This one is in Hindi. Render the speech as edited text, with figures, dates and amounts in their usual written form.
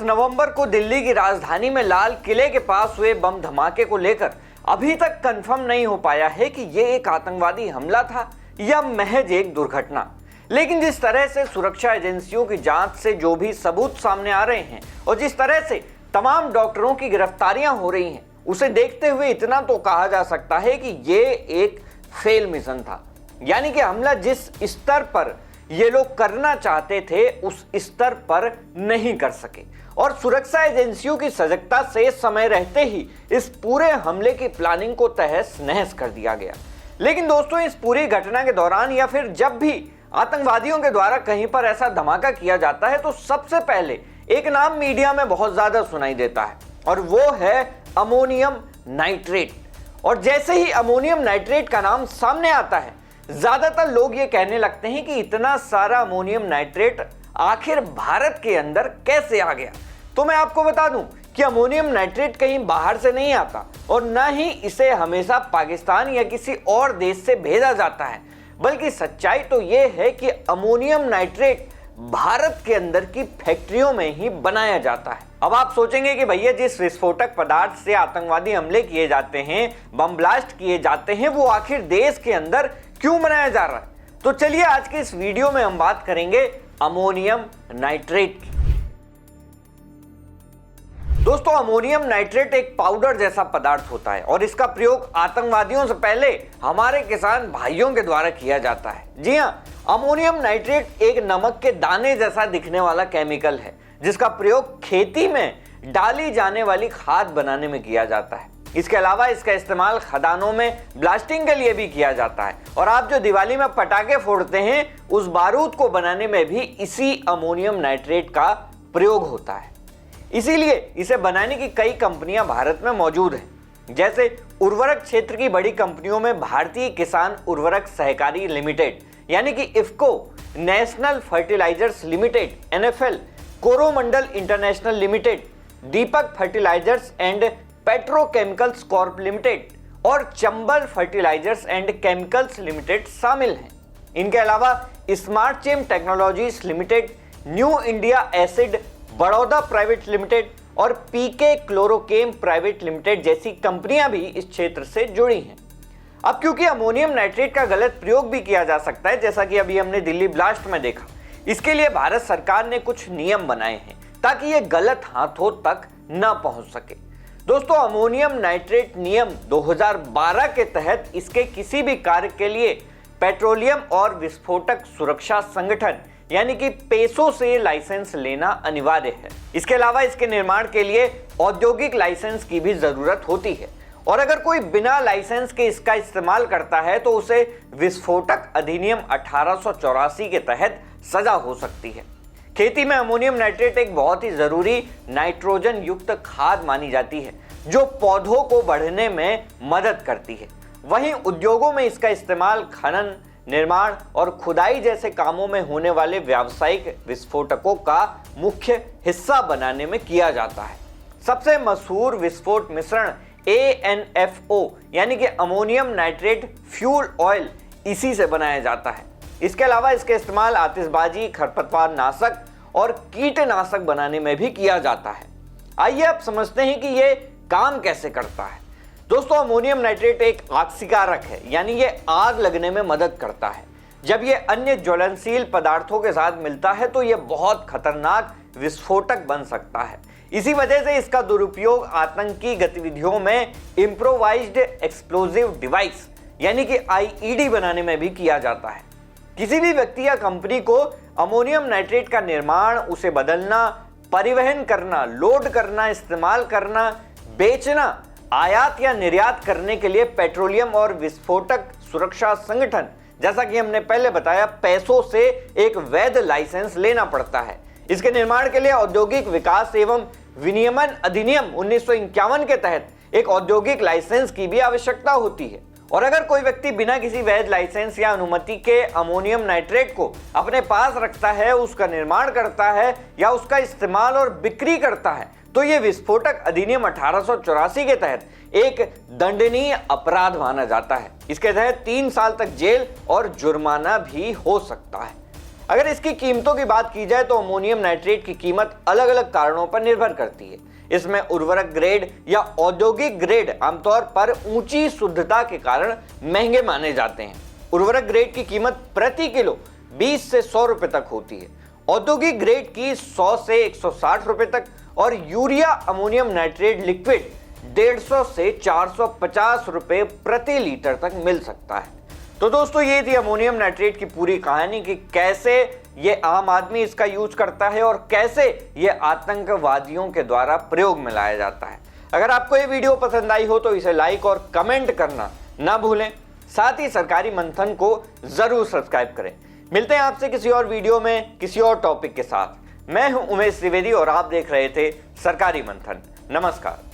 10 नवंबर को दिल्ली की राजधानी में लाल किले के पास हुए बम धमाके को लेकर अभी तक कंफर्म नहीं हो पाया है कि यह एक आतंकवादी हमला था या महज एक दुर्घटना। लेकिन जिस तरह से सुरक्षा एजेंसियों की जांच से जो भी सबूत सामने आ रहे हैं और जिस तरह से तमाम डॉक्टरों की गिरफ्तारियां हो रही हैं, उसे देखते हुए इतना तो कहा जा सकता है कि ये एक फेल मिशन था। यानी कि हमला जिस स्तर पर ये लोग करना चाहते थे उस स्तर पर नहीं कर सके और सुरक्षा एजेंसियों की सजगता से समय रहते ही इस पूरे हमले की प्लानिंग को तहस नहस कर दिया गया। लेकिन दोस्तों, इस पूरी घटना के दौरान या फिर जब भी आतंकवादियों के द्वारा कहीं पर ऐसा धमाका किया जाता है तो सबसे पहले एक नाम मीडिया में बहुत ज्यादा सुनाई देता है और वो है अमोनियम नाइट्रेट। और जैसे ही अमोनियम नाइट्रेट का नाम सामने आता है, ज्यादातर लोग ये कहने लगते हैं कि इतना सारा अमोनियम नाइट्रेट आखिर भारत के अंदर कैसे आ गया। तो मैं आपको बता दूं कि अमोनियम नाइट्रेट कहीं बाहर से नहीं आता और न ही इसे हमेशा पाकिस्तान या किसी और देश से भेजा जाता है, बल्कि सच्चाई तो यह है कि अमोनियम नाइट्रेट भारत के अंदर की फैक्ट्रियों में ही बनाया जाता है। अब आप सोचेंगे कि भैया जिस विस्फोटक पदार्थ से आतंकवादी हमले किए जाते हैं, बम ब्लास्ट किए जाते हैं, वो आखिर देश के अंदर क्यों बनाया जा रहा है। तो चलिए आज के इस वीडियो में हम बात करेंगे अमोनियम नाइट्रेट की। दोस्तों, अमोनियम नाइट्रेट एक पाउडर जैसा पदार्थ होता है और इसका प्रयोग आतंकवादियों से पहले हमारे किसान भाइयों के द्वारा किया जाता है। जी हां, अमोनियम नाइट्रेट एक नमक के दाने जैसा दिखने वाला केमिकल है जिसका प्रयोग खेती में डाली जाने वाली खाद बनाने में किया जाता है। इसके अलावा इसका इस्तेमाल खदानों में ब्लास्टिंग के लिए भी किया जाता है और आप जो दिवाली में पटाखे फोड़ते हैं उस बारूद को बनाने में भी इसी अमोनियम नाइट्रेट का प्रयोग होता है। इसीलिए इसे बनाने की कई कंपनियां भारत में मौजूद हैं, जैसे उर्वरक क्षेत्र की बड़ी कंपनियों में भारतीय किसान उर्वरक सहकारी लिमिटेड यानी कि IFFCO, national fertilizers limited NFL, Coromandel international limited, Deepak fertilizers and petrochemicals corp limited और Chambal fertilizers and chemicals limited शामिल हैं। इनके अलावा smart chem technologies limited, new India acid Baroda private limited और पीके क्लोरोकेम प्राइवेट लिमिटेड जैसी कंपनियां भी इस क्षेत्र से जुड़ी हैं। अब क्योंकि अमोनियम नाइट्रेट का गलत प्रयोग भी किया जा सकता है, जैसा कि अभी हमने दिल्ली ब्लास्ट में देखा, इसके लिए भारत सरकार ने कुछ नियम बनाए हैं ताकि ये गलत हाथों तक न पहुंच सके। दोस्तों, अमोनियम नाइट्रेट नियम 2012 के तहत इसके किसी भी कार्य के लिए पेट्रोलियम और विस्फोटक सुरक्षा संगठन यानी कि पेसो से लाइसेंस लेना अनिवार्य है। इसके अलावा इसके निर्माण के लिए औद्योगिक लाइसेंस की भी जरूरत होती है और अगर कोई बिना लाइसेंस के इसका इस्तेमाल करता है तो उसे विस्फोटक अधिनियम 1884 के तहत सजा हो सकती है। खेती में अमोनियम नाइट्रेट एक बहुत ही जरूरी नाइट्रोजन युक्त खाद मानी जाती है जो पौधों को बढ़ने में मदद करती है। वहीं उद्योगों में इसका इस्तेमाल खनन, निर्माण और खुदाई जैसे कामों में होने वाले व्यावसायिक विस्फोटकों का मुख्य हिस्सा बनाने में किया जाता है। सबसे मशहूर विस्फोट मिश्रण ANFO यानी कि अमोनियम नाइट्रेट फ्यूल ऑयल इसी से बनाया जाता है। इसके अलावा इसका इस्तेमाल आतिशबाजी, खरपतवार नाशक और कीटनाशक बनाने में भी किया जाता है। आइए अब समझते हैं कि यह काम कैसे करता है। दोस्तों, अमोनियम नाइट्रेट एक आक्सीकारक है, यानी ये आग लगने में मदद करता है। जब ये अन्य ज्वलनशील पदार्थों के साथ मिलता है तो ये बहुत खतरनाक विस्फोटक बन सकता है। इसी वजह से इसका दुरुपयोग आतंकी गतिविधियों में इम्प्रोवाइज्ड एक्सप्लोजिव डिवाइस यानी कि IED बनाने में भी किया जाता है। किसी भी व्यक्ति या कंपनी को अमोनियम नाइट्रेट का निर्माण, उसे बदलना, परिवहन करना, लोड करना, इस्तेमाल करना, बेचना, आयात या निर्यात करने के लिए पेट्रोलियम और विस्फोटक सुरक्षा संगठन, जैसा कि हमने पहले बताया, पैसों से एक वैध लाइसेंस लेना पड़ता है। इसके निर्माण के लिए औद्योगिक विकास एवं विनियमन अधिनियम 1951 के तहत एक औद्योगिक लाइसेंस की भी आवश्यकता होती है। और अगर कोई व्यक्ति बिना किसी वैध लाइसेंस या अनुमति के अमोनियम नाइट्रेट को अपने पास रखता है, उसका निर्माण करता है या उसका इस्तेमाल और बिक्री करता है तो ये विस्फोटक अधिनियम 1884 के तहत एक दंडनीय अपराध माना जाता है। इसके तहत 3 साल तक जेल और जुर्माना भी हो सकता है। अगर इसकी कीमतों की बात की जाए तो अमोनियम नाइट्रेट की कीमत अलग अलग कारणों पर निर्भर करती है। इसमें उर्वरक ग्रेड या औद्योगिक ग्रेड आमतौर पर ऊंची शुद्धता के कारण महंगे माने जाते हैं। उर्वरक ग्रेड की कीमत प्रति किलो 20 से 100 रुपए तक होती है। औद्योगिक ग्रेड की 100 से 160 रुपए तक और यूरिया अमोनियम नाइट्रेट लिक्विड 150 से 450 रुपए प्रति लीटर तक मिल सकता है। तो दोस्तों, ये थी अमोनियम नाइट्रेट की पूरी कहानी कि कैसे ये आम आदमी इसका यूज करता है और कैसे ये आतंकवादियों के द्वारा प्रयोग में लाया जाता है। अगर आपको ये वीडियो पसंद आई हो तो इसे लाइक और कमेंट करना ना भूलें। साथ ही सरकारी मंथन को जरूर सब्सक्राइब करें। मिलते हैं आपसे किसी और वीडियो में किसी और टॉपिक के साथ। मैं हूं उमेश त्रिवेदी और आप देख रहे थे सरकारी मंथन। नमस्कार।